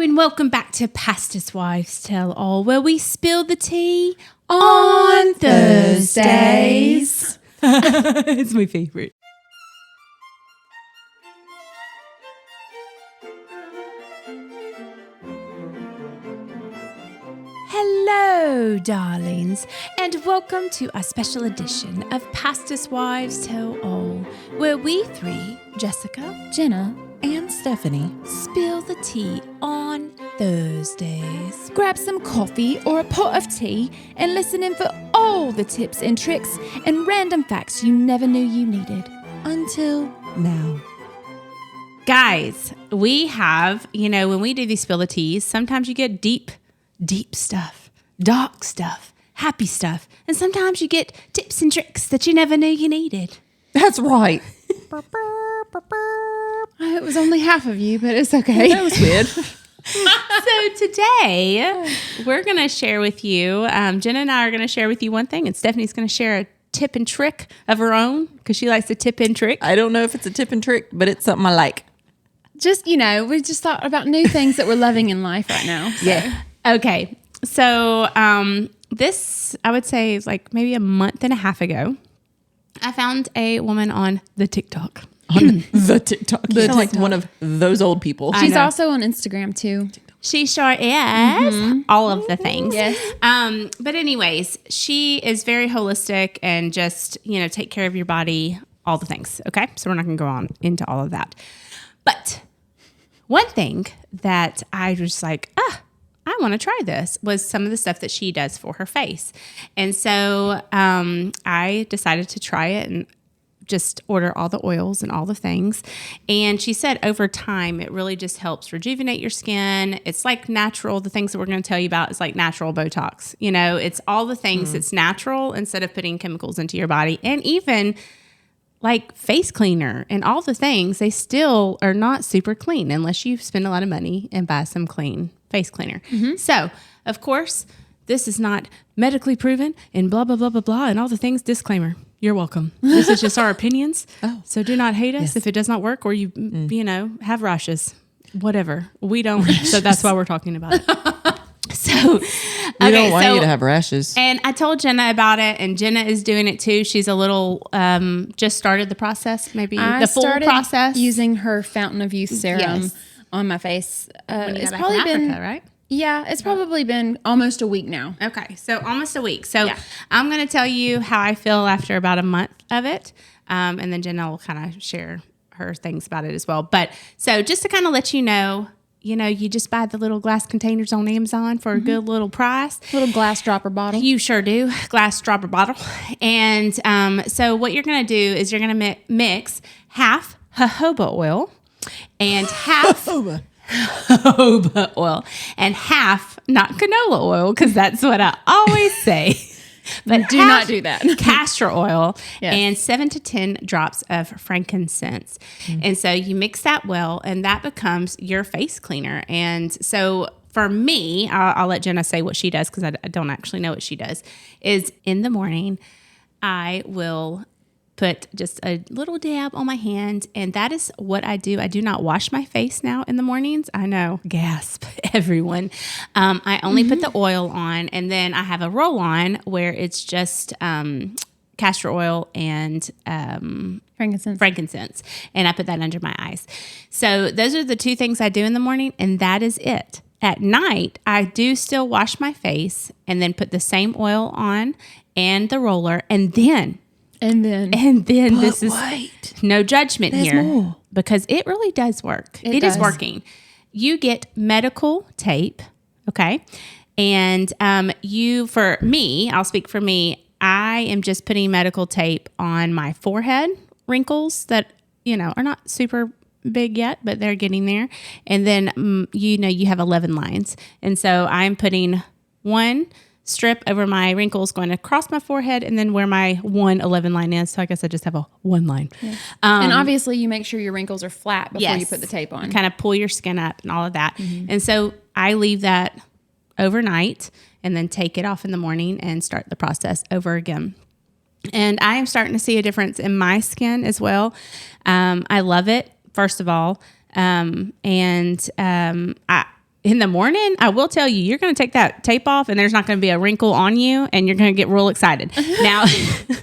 and welcome back to Pastor's Wives Tell All, where we spill the tea on Thursdays. It's my favorite. Hello, darlings, and welcome to our special edition of Pastor's Wives Tell All, where we three, Jessica, Jenna, and Stephanie, spill the tea on Thursdays. grab some coffee or a pot of tea and listen in for all the tips and tricks and random facts you never knew you needed. Until now. Guys, we have, when we do these spill the teas, sometimes you get deep stuff, dark stuff, happy stuff, and sometimes you get tips and tricks that you never knew you needed. That's right. It was only half of you, but it's okay. That was weird. So today, we're going to share with you, Jenna and I are going to share with you one thing, and Stephanie's going to share a tip and trick of her own, because she likes to tip and trick. I don't know if it's a tip and trick, but it's something I like. Just, we just thought about new things that we're loving in life right now. So. Yeah. Okay, so this, I would say, is like maybe a month and a half ago, I found a woman on the TikTok. On the TikTok. You sound like one of those old people. She's also on Instagram too. She sure is. All of the things. Yes. But anyways, she is very holistic and just, take care of your body, all the things. Okay. So we're not going to go on into all of that. But one thing that I was like, I want to try this, was some of the stuff that she does for her face. And so I decided to try it and just order all the oils and all the things. And she said over time, it really just helps rejuvenate your skin. It's like natural. The things that we're going to tell you about is like natural Botox. It's all the things that's natural instead of putting chemicals into your body. And even like face cleaner and all the things, they still are not super clean unless you spend a lot of money and buy some clean face cleaner. So, of course, this is not medically proven and blah, blah, blah, blah, blah, and all the things. Disclaimer. You're welcome. This is just our opinions. So do not hate us if it does not work or you have rashes. Whatever. We don't. So that's why we're talking about it. So we don't want you to have rashes. And I told Jenna about it, and Jenna is doing it too. She's a little just started the process, maybe the full process. Using her Fountain of Youth serum on my face. It's probably been Africa, right? Yeah, it's probably been almost a week now. Okay, so almost a week. So I'm going to tell you how I feel after about a month of it, and then Jenna will kind of share her things about it as well. But so just to kind of let you know, you just buy the little glass containers on Amazon for a good little price. Little glass dropper bottle. You sure do. Glass dropper bottle. And so what you're going to do is you're going to mix half jojoba oil and half... jojoba oil and half, not canola oil, because that's what I always say. But do not do that. Castor oil and 7 to 10 drops of frankincense. And so you mix that well, and that becomes your face cleaner. And so for me, I'll let Jenna say what she does, because I don't actually know what she does, is in the morning, I will put just a little dab on my hand, and that is what I do. I do not wash my face now in the mornings. I know, gasp, everyone. I only put the oil on, and then I have a roll-on where it's just castor oil and frankincense, and I put that under my eyes. So those are the two things I do in the morning, and that is it. At night, I do still wash my face and then put the same oil on and the roller, and then this is no judgment here, because it really does work. It is working. You get medical tape, okay? And for me, I'll speak for me, I am just putting medical tape on my forehead wrinkles that, are not super big yet, but they're getting there. And then, you have 11 lines. And so I'm putting one strip over my wrinkles going across my forehead, and then where my 11 line is. So I guess I just have a one line. Yes. And obviously you make sure your wrinkles are flat before you put the tape on. Kind of pull your skin up and all of that. And so I leave that overnight and then take it off in the morning and start the process over again. And I am starting to see a difference in my skin as well. I love it, first of all. in the morning, I will tell you, you're going to take that tape off and there's not going to be a wrinkle on you and you're going to get real excited. Now,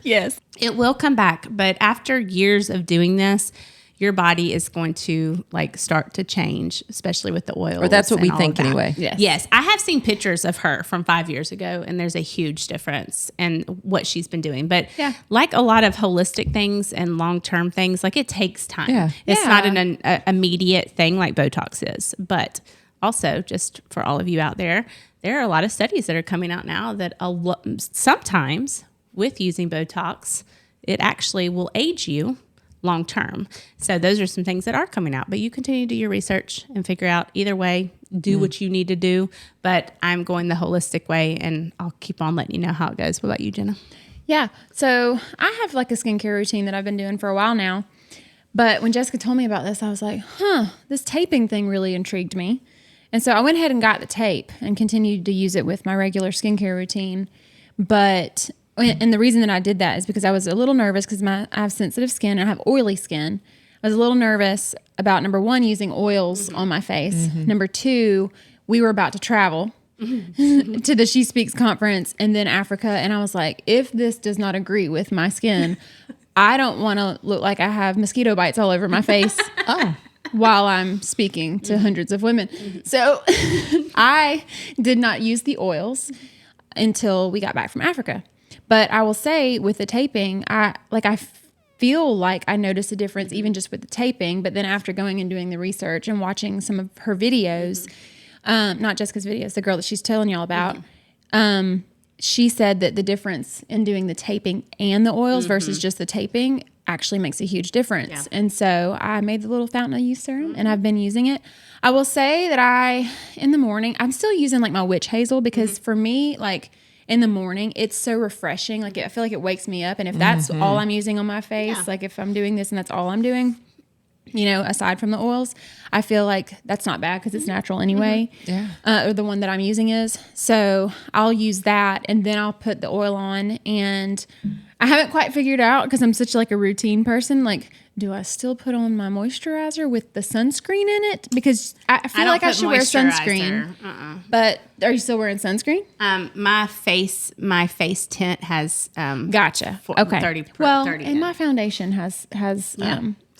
Yes. it will come back, but after years of doing this, your body is going to like start to change, especially with the oils. Or that's what we and all think of that. anyway. Yes. I have seen pictures of her from 5 years ago, and there's a huge difference in what she's been doing. But like a lot of holistic things and long-term things, like it takes time. Yeah. It's not an immediate thing like Botox is. But also, just for all of you out there, there are a lot of studies that are coming out now that sometimes with using Botox, it actually will age you long term. So those are some things that are coming out, but you continue to do your research and figure out either way, do what you need to do. But I'm going the holistic way, and I'll keep on letting you know how it goes. What about you, Jenna? Yeah. So I have like a skincare routine that I've been doing for a while now. But when Jessica told me about this, I was like, this taping thing really intrigued me. And so I went ahead and got the tape and continued to use it with my regular skincare routine. And the reason that I did that is because I was a little nervous because I have sensitive skin and I have oily skin. I was a little nervous about, number one, using oils on my face. Number two, we were about to travel to the She Speaks conference and then Africa. And I was like, if this does not agree with my skin, I don't want to look like I have mosquito bites all over my face. While I'm speaking to hundreds of women. So I did not use the oils until we got back from Africa. But I will say with the taping, I feel like I noticed a difference even just with the taping. But then after going and doing the research and watching some of her videos, not Jessica's videos, the girl that she's telling y'all about, she said that the difference in doing the taping and the oils versus just the taping actually makes a huge difference. Yeah. And so I made the little fountain of youth serum and I've been using it. I will say that in the morning, I'm still using like my witch hazel because for me, like in the morning, it's so refreshing. Like I feel like it wakes me up. And if that's all I'm using on my face, like if I'm doing this and that's all I'm doing, you know, aside from the oils, I feel like that's not bad because it's natural anyway. Or the one that I'm using is. So I'll use that and then I'll put the oil on. And I haven't quite figured out because I'm such like a routine person. Like, do I still put on my moisturizer with the sunscreen in it? Because I feel like I should wear sunscreen. But are you still wearing sunscreen? My face tint has Gotcha. 30. And my foundation has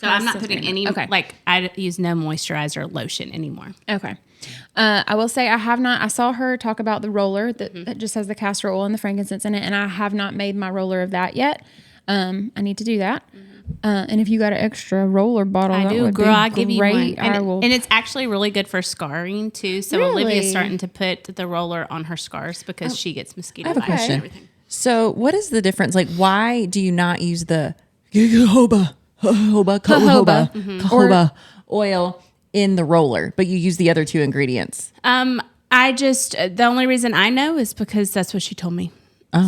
so I'm not putting any, like I use no moisturizer or lotion anymore. Okay. I will say I saw her talk about the roller that just has the castor oil and the frankincense in it, and I have not made my roller of that yet. I need to do that. And if you got an extra roller bottle, I do, girl. I'll give you one. And it's actually really good for scarring too. So Really? Olivia's starting to put the roller on her scars because she gets mosquito bites and everything. So what is the difference? Like, why do you not use the jojoba oil in the roller, but you use the other two ingredients? The only reason I know is because that's what she told me.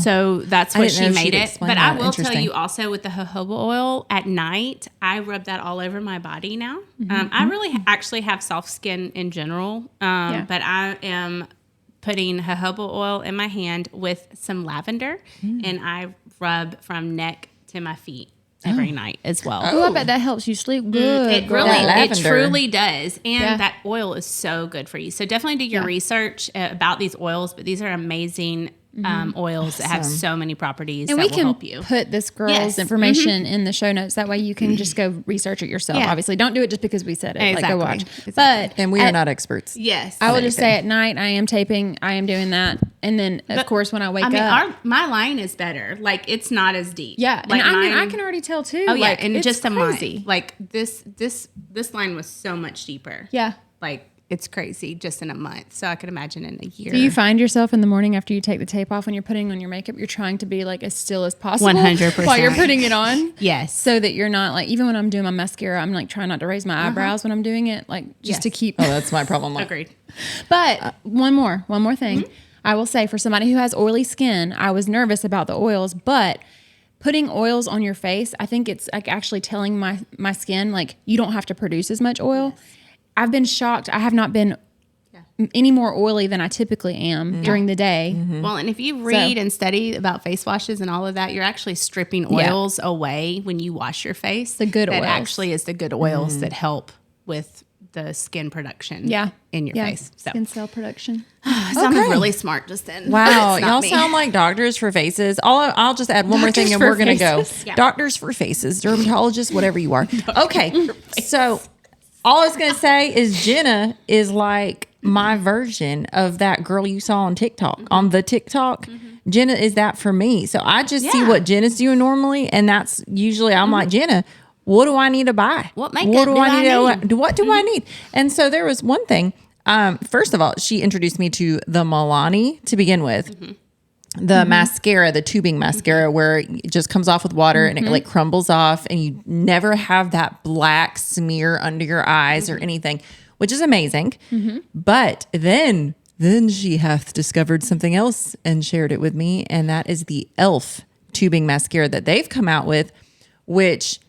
So that's what she made it. But I will tell you also with the jojoba oil at night, I rub that all over my body now. I really actually have soft skin in general, but I am putting jojoba oil in my hand with some lavender, and I rub from neck to my feet every night as well. Oh, I bet that helps you sleep good. It truly does. And that oil is so good for you. So definitely do your research about these oils, but these are amazing oils that have so many properties and that we will can help you. Put this girl's information in the show notes. That way you can just go research it yourself. Obviously, don't do it just because we said it. Exactly. Like, go watch. Exactly. And we are not experts. Yes. I will just say at night, I am taping. I am doing that. And then, of course, when I wake up. My line is better. Like, it's not as deep. Yeah. Like and I can already tell, too. Oh, yeah. Like, and it's just crazy. a month. Like, this line was so much deeper. Yeah. Like, it's crazy just in a month. So I could imagine in a year. Do you find yourself in the morning after you take the tape off when you're putting on your makeup, you're trying to be like as still as possible 100% while you're putting it on? Yes. So that you're not like, even when I'm doing my mascara, I'm like trying not to raise my eyebrows when I'm doing it, like just to keep. Oh, that's my problem. Agreed. But one more thing. I will say for somebody who has oily skin, I was nervous about the oils, but putting oils on your face, I think it's like actually telling my skin, like, you don't have to produce as much oil. Yes. I've been shocked. I have not been any more oily than I typically am during the day. Well, and if you read and study about face washes and all of that, you're actually stripping oils away when you wash your face. The good oils. That actually is the good oils that help with the skin production in your face. So Skin cell production. I sounded really smart just then. Wow, It's not y'all me. sound like doctors for faces. I'll just add one more thing, and we're gonna go. Yeah. Doctors for faces, dermatologists, whatever you are. Okay, so all I was gonna say is Jenna is like my version of that girl you saw on TikTok. On the TikTok, Jenna is that for me. So I just see what Jenna's doing normally, and that's usually I'm like, Jenna, what do I need to buy? What makeup do I need? What do I need? And so there was one thing. First of all, she introduced me to the Milani to begin with. The mascara, the tubing mascara, where it just comes off with water and it like crumbles off, and you never have that black smear under your eyes or anything, which is amazing. But then she hath discovered something else and shared it with me, and that is the e.l.f. tubing mascara that they've come out with, which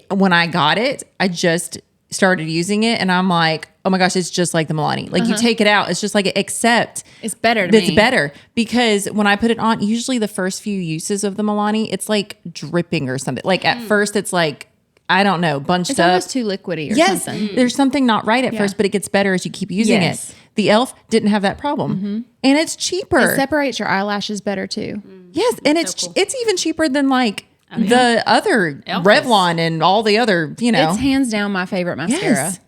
when I got it, I just started using it, and I'm like, oh my gosh, it's just like the Milani. Like you take it out, it's just like it, except It's better to me. it's better because when I put it on, usually the first few uses of the Milani, it's like dripping or something. Like at first, it's like, I don't know, bunched It's up. almost too liquidy or Yes, something. there's something not right at first, but it gets better as you keep using Yes. it. The e.l.f. didn't have that problem, and it's cheaper. It separates your eyelashes better too. Yes, and it's even cheaper than like Oh, the other e.l.f. Revlon and all the other, It's hands down my favorite mascara. Yes. that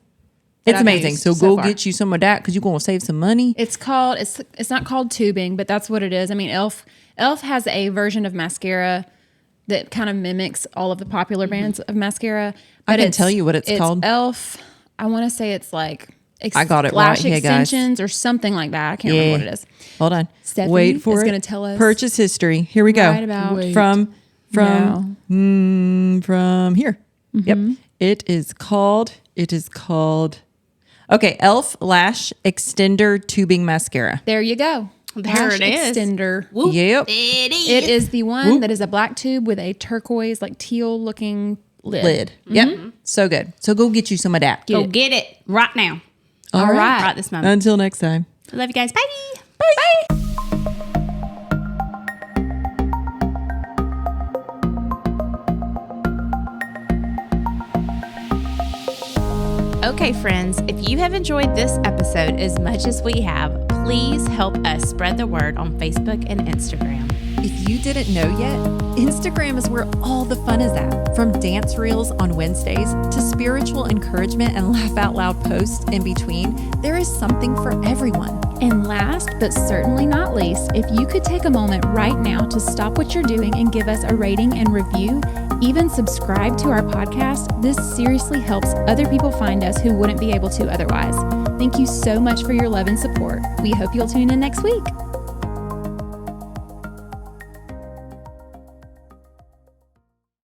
It's I've amazing. used So so go far. get you some of that because you're going to save some money. It's called it's not called tubing, but that's what it is. I mean, e.l.f. has a version of mascara that kind of mimics all of the popular brands of mascara. I But can tell you what it's called. e.l.f. I want to say it's like I got it lash right here, guys. extensions or something like that. I can't remember what it is. Hold on. Stephanie Wait for is it. gonna tell us Purchase history. Here we go. right about from now. from here. Yep. It is called okay, e.l.f. Lash Extender Tubing Mascara. There you go. There Lash it is. Extender. Whoop. Yep. It is the one that is a black tube with a turquoise, like teal looking lid. Yep. So good. So go get you some of that. Go get it right now. All right. Right this moment. Until next time. I love you guys. Bye. Bye. Okay, friends, if you have enjoyed this episode as much as we have, please help us spread the word on Facebook and Instagram. If you didn't know yet, Instagram is where all the fun is at. From dance reels on Wednesdays to spiritual encouragement and laugh out loud posts in between, there is something for everyone. And last but certainly not least, if you could take a moment right now to stop what you're doing and give us a rating and review, even subscribe to our podcast, this seriously helps other people find us who wouldn't be able to otherwise. Thank you so much for your love and support. We hope you'll tune in next week.